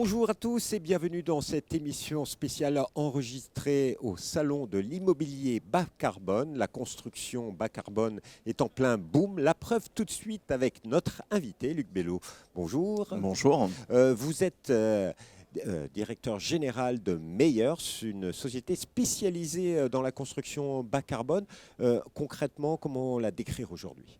Bonjour à tous et bienvenue dans cette émission spéciale enregistrée au Salon de l'immobilier bas carbone. La construction bas carbone est en plein boom. La preuve tout de suite avec notre invité Luc Bello. Bonjour. Bonjour. Vous êtes directeur général de Meyers, une société spécialisée dans la construction bas carbone. Concrètement, comment la décrire aujourd'hui ?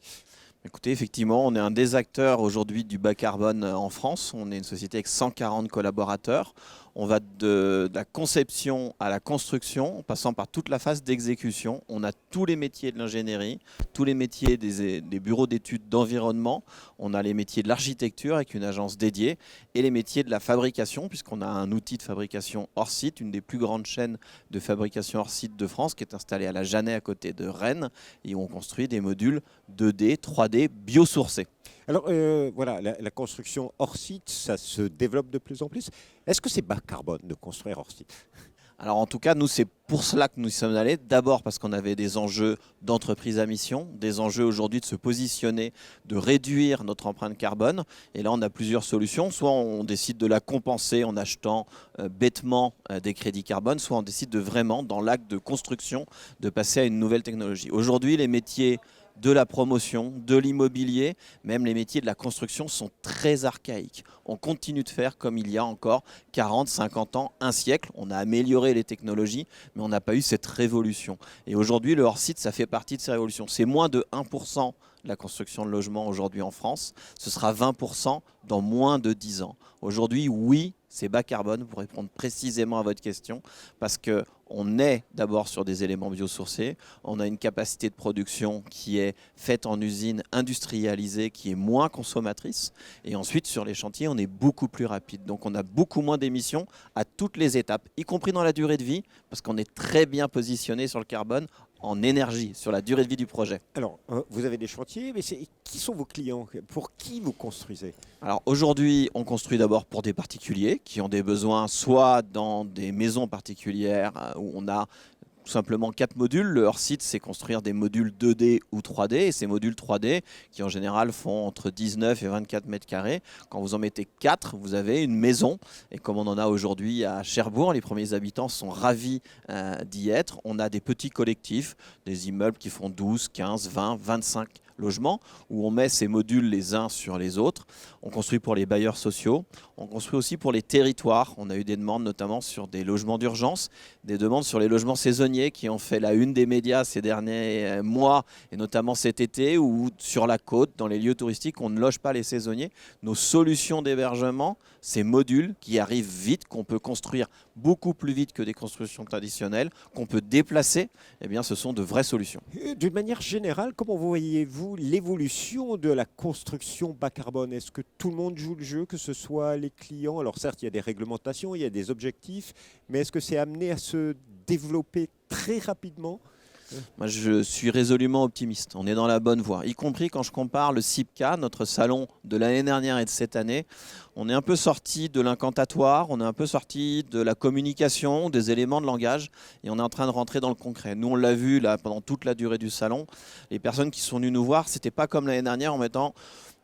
Écoutez, effectivement, on est un des acteurs aujourd'hui du bas carbone en France. On est une société avec 140 collaborateurs. On va de la conception à la construction, en passant par toute la phase d'exécution. On a tous les métiers de l'ingénierie, tous les métiers des bureaux d'études d'environnement. On a les métiers de l'architecture avec une agence dédiée et les métiers de la fabrication, puisqu'on a un outil de fabrication hors site, une des plus grandes chaînes de fabrication hors site de France, qui est installée à la Jeannet à côté de Rennes, et où on construit des modules 2D, 3D biosourcés. Alors voilà, la construction hors site, ça se développe de plus en plus. Est-ce que c'est bas carbone de construire hors site ? Alors en tout cas, nous, c'est pour cela que nous y sommes allés. D'abord parce qu'on avait des enjeux d'entreprise à mission, des enjeux aujourd'hui de se positionner, de réduire notre empreinte carbone. Et là, on a plusieurs solutions. Soit on décide de la compenser en achetant bêtement des crédits carbone, soit on décide de vraiment, dans l'acte de construction, de passer à une nouvelle technologie. Aujourd'hui, les métiers de la promotion, de l'immobilier, même les métiers de la construction sont très archaïques. On continue de faire comme il y a encore 40, 50 ans, un siècle. On a amélioré les technologies, mais on n'a pas eu cette révolution. Et aujourd'hui, le hors-site, ça fait partie de ces révolutions. C'est moins de 1% de la construction de logements aujourd'hui en France. Ce sera 20% dans moins de 10 ans. Aujourd'hui, oui, c'est bas carbone, pour répondre précisément à votre question, parce qu'on est d'abord sur des éléments biosourcés, on a une capacité de production qui est faite en usine industrialisée, qui est moins consommatrice, et ensuite sur les chantiers, on est beaucoup plus rapide. Donc on a beaucoup moins d'émissions à toutes les étapes, y compris dans la durée de vie, parce qu'on est très bien positionné sur le carbone, en énergie, sur la durée de vie du projet. Alors, vous avez des chantiers, mais qui sont vos clients ? Pour qui vous construisez ? Alors aujourd'hui, on construit d'abord pour des particuliers qui ont des besoins soit dans des maisons particulières où on a tout simplement 4 modules. Le hors-site, c'est construire des modules 2D ou 3D. Et ces modules 3D, qui en général font entre 19 et 24 mètres carrés, quand vous en mettez 4, vous avez une maison. Et comme on en a aujourd'hui à Cherbourg, les premiers habitants sont ravis d'y être. On a des petits collectifs, des immeubles qui font 12, 15, 20, 25 logements, où on met ces modules les uns sur les autres. On construit pour les bailleurs sociaux, on construit aussi pour les territoires. On a eu des demandes notamment sur des logements d'urgence, des demandes sur les logements saisonniers qui ont fait la une des médias ces derniers mois, et notamment cet été, ou sur la côte, dans les lieux touristiques, on ne loge pas les saisonniers. Nos solutions d'hébergement, ces modules qui arrivent vite, qu'on peut construire beaucoup plus vite que des constructions traditionnelles, qu'on peut déplacer, eh bien, ce sont de vraies solutions. D'une manière générale, comment voyez-vous l'évolution de la construction bas carbone ? Est-ce que tout le monde joue le jeu, que ce soit les clients ? Alors certes, il y a des réglementations, il y a des objectifs, mais est-ce que c'est amené à se développer très rapidement ? Moi, je suis résolument optimiste. On est dans la bonne voie, y compris quand je compare le CIPCA, notre salon de l'année dernière et de cette année. On est un peu sorti de l'incantatoire, on est un peu sorti de la communication, des éléments de langage, et on est en train de rentrer dans le concret. Nous, on l'a vu là, pendant toute la durée du salon. Les personnes qui sont venues nous voir, c'était pas comme l'année dernière en mettant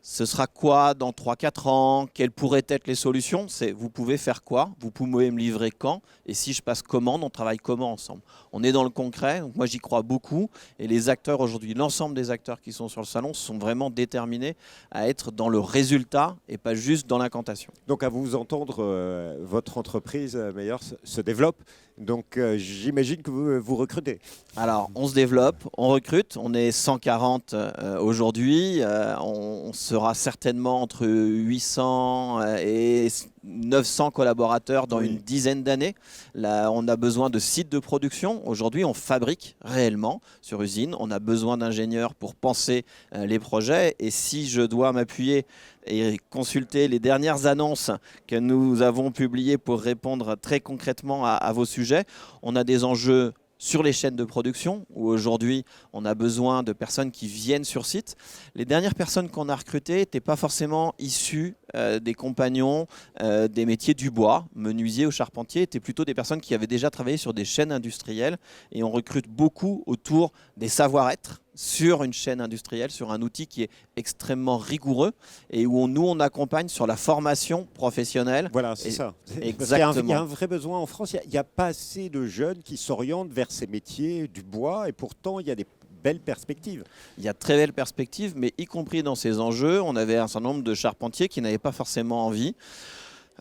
ce sera quoi dans 3-4 ans, quelles pourraient être les solutions. C'est vous pouvez faire quoi, vous pouvez me livrer quand, et si je passe commande, on travaille comment ensemble. On est dans le concret, donc moi j'y crois beaucoup, et les acteurs aujourd'hui, l'ensemble des acteurs qui sont sur le salon sont vraiment déterminés à être dans le résultat et pas juste dans l'incantation. Donc à vous entendre, votre entreprise Meyers se développe, donc j'imagine que vous recrutez. Alors on se développe, on recrute, on est 140 aujourd'hui, on sera certainement entre 800 et 900 collaborateurs dans une dizaine d'années. Là, on a besoin de sites de production. Aujourd'hui, on fabrique réellement sur usine. On a besoin d'ingénieurs pour penser les projets. Et si je dois m'appuyer et consulter les dernières annonces que nous avons publiées pour répondre très concrètement à vos sujets, on a des enjeux sur les chaînes de production, où aujourd'hui on a besoin de personnes qui viennent sur site. Les dernières personnes qu'on a recrutées n'étaient pas forcément issues des compagnons des métiers du bois, menuisiers ou charpentiers, étaient plutôt des personnes qui avaient déjà travaillé sur des chaînes industrielles, et on recrute beaucoup autour des savoir-être, sur une chaîne industrielle, sur un outil qui est extrêmement rigoureux et où nous, on accompagne sur la formation professionnelle. Voilà, c'est ça. Exactement. Parce qu'il y a un vrai besoin en France. Il n'y a pas assez de jeunes qui s'orientent vers ces métiers du bois et pourtant, il y a des belles perspectives. Il y a très belles perspectives, mais y compris dans ces enjeux, on avait un certain nombre de charpentiers qui n'avaient pas forcément envie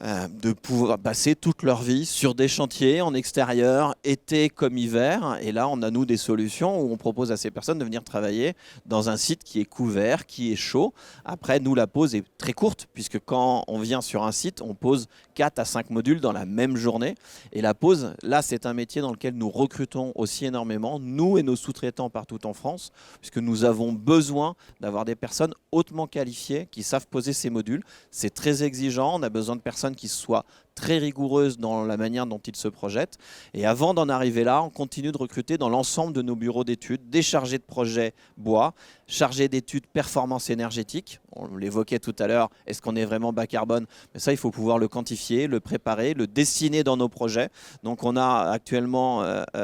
de pouvoir passer toute leur vie sur des chantiers en extérieur, été comme hiver. Et là, on a, nous, des solutions où on propose à ces personnes de venir travailler dans un site qui est couvert, qui est chaud. Après, nous, la pause est très courte, puisque quand on vient sur un site, on pose 4 à 5 modules dans la même journée. Et la pause, là, c'est un métier dans lequel nous recrutons aussi énormément, nous et nos sous-traitants partout en France, puisque nous avons besoin d'avoir des personnes hautement qualifiées qui savent poser ces modules. C'est très exigeant, on a besoin de personnes qui soient très rigoureuses dans la manière dont ils se projettent. Et avant d'en arriver là, on continue de recruter dans l'ensemble de nos bureaux d'études des chargés de projet bois, chargés d'études performance énergétique. On l'évoquait tout à l'heure, est-ce qu'on est vraiment bas carbone? Mais ça, il faut pouvoir le quantifier, le préparer, le dessiner dans nos projets. Donc on a actuellement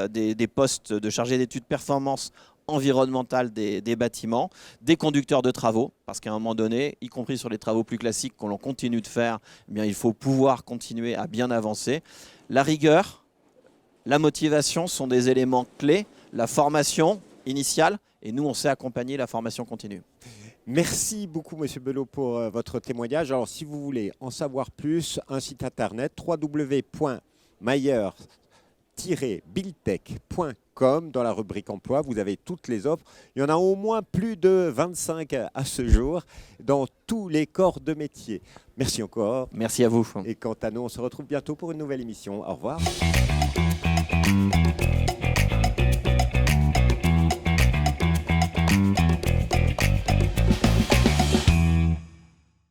des postes de chargés d'études performance environnementale des bâtiments, des conducteurs de travaux, parce qu'à un moment donné, y compris sur les travaux plus classiques qu'on continue de faire, eh bien, il faut pouvoir continuer à bien avancer. La rigueur, la motivation sont des éléments clés, la formation initiale, et nous, on sait accompagner la formation continue. Merci beaucoup, Monsieur Belot, pour votre témoignage. Alors, si vous voulez en savoir plus, un site internet www.mayer-buildtech.com. Dans la rubrique emploi, vous avez toutes les offres. Il y en a au moins plus de 25 à ce jour dans tous les corps de métier. Merci encore. Merci à vous. Et quant à nous, on se retrouve bientôt pour une nouvelle émission. Au revoir.